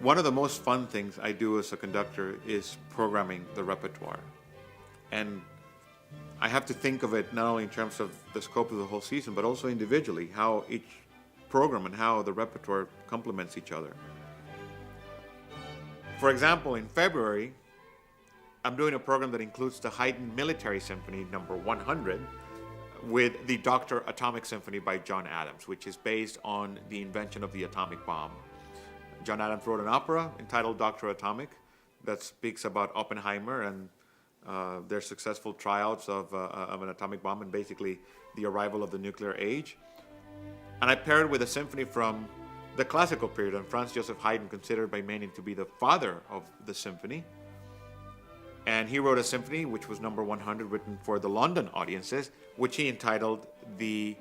One of the most fun things I do as a conductor is programming the repertoire. And I have to think of it not only in terms of the scope of the whole season, but also individually, how each program and how the repertoire complements each other. For example, in February, I'm doing a program that includes the Haydn Military Symphony number 100 with the Dr. Atomic Symphony by John Adams, which is based on the invention of the atomic bomb. John Adams wrote an opera entitled Dr. Atomic that speaks about Oppenheimer and their successful trials of an atomic bomb and basically the arrival of the nuclear age. And I paired it with a symphony from the classical period, and Franz Joseph Haydn, considered by many to be the father of the symphony. And he wrote a symphony which was number 100, written for the London audiences, which he entitled the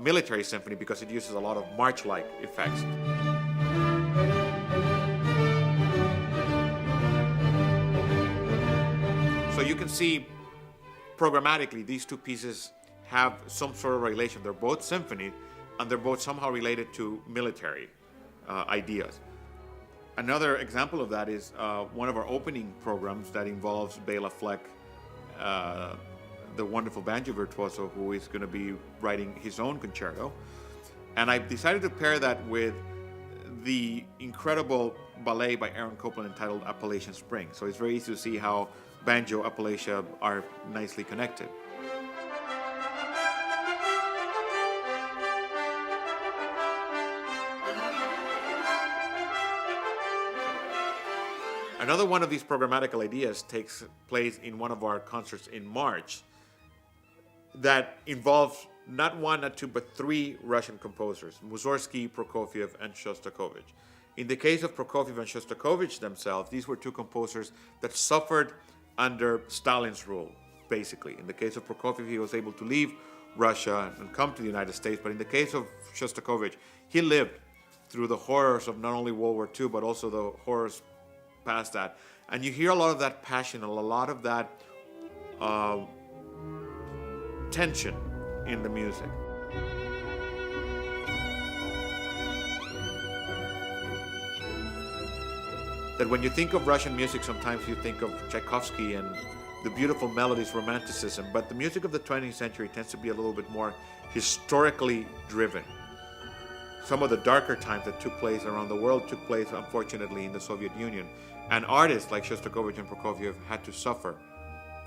Military Symphony because it uses a lot of march-like effects. So you can see programmatically these two pieces have some sort of relation. They're both symphony and they're both somehow related to military ideas. Another example of that is one of our opening programs that involves Bela Fleck, the wonderful banjo virtuoso who is going to be writing his own concerto. And I decided to pair that with the incredible ballet by Aaron Copland entitled Appalachian Spring. So it's very easy to see how banjo, Appalachia are nicely connected. Another one of these programmatical ideas takes place in one of our concerts in March that involves not one, not two, but three Russian composers, Mussorgsky, Prokofiev, and Shostakovich. In the case of Prokofiev and Shostakovich themselves, these were two composers that suffered under Stalin's rule, basically. In the case of Prokofiev, he was able to leave Russia and come to the United States, but in the case of Shostakovich, he lived through the horrors of not only World War II, but also the horrors past that. And you hear a lot of that passion, a lot of that tension in the music. That when you think of Russian music, sometimes you think of Tchaikovsky and the beautiful melodies, romanticism, but the music of the 20th century tends to be a little bit more historically driven. Some of the darker times that took place around the world took place, unfortunately, in the Soviet Union. And artists like Shostakovich and Prokofiev had to suffer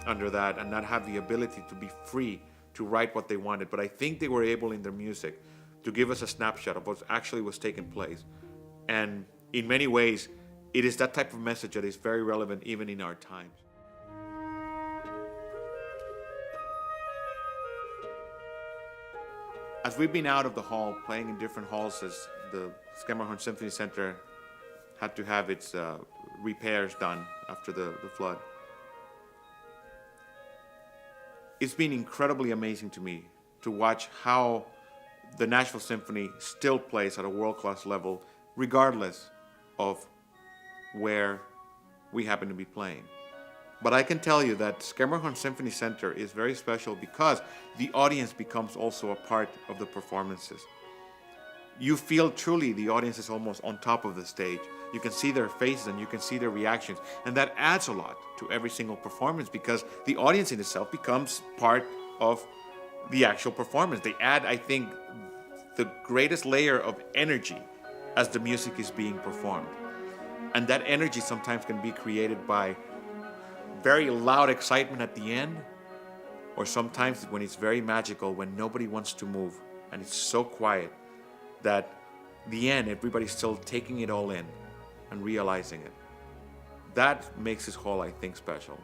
under that and not have the ability to be free to write what they wanted. But I think they were able in their music to give us a snapshot of what actually was taking place. And in many ways, it is that type of message that is very relevant even in our times. As we've been out of the hall, playing in different halls as the Schermerhorn Symphony Center had to have its repairs done after the flood, it's been incredibly amazing to me to watch how the Nashville Symphony still plays at a world-class level, regardless of where we happen to be playing. But I can tell you that Schermerhorn Symphony Center is very special because the audience becomes also a part of the performances. You feel truly the audience is almost on top of the stage. You can see their faces and you can see their reactions. And that adds a lot to every single performance because the audience in itself becomes part of the actual performance. They add, I think, the greatest layer of energy as the music is being performed. And that energy sometimes can be created by very loud excitement at the end, or sometimes when it's very magical, when nobody wants to move and it's so quiet that the end, everybody's still taking it all in and realizing it. That makes this hall, I think, special.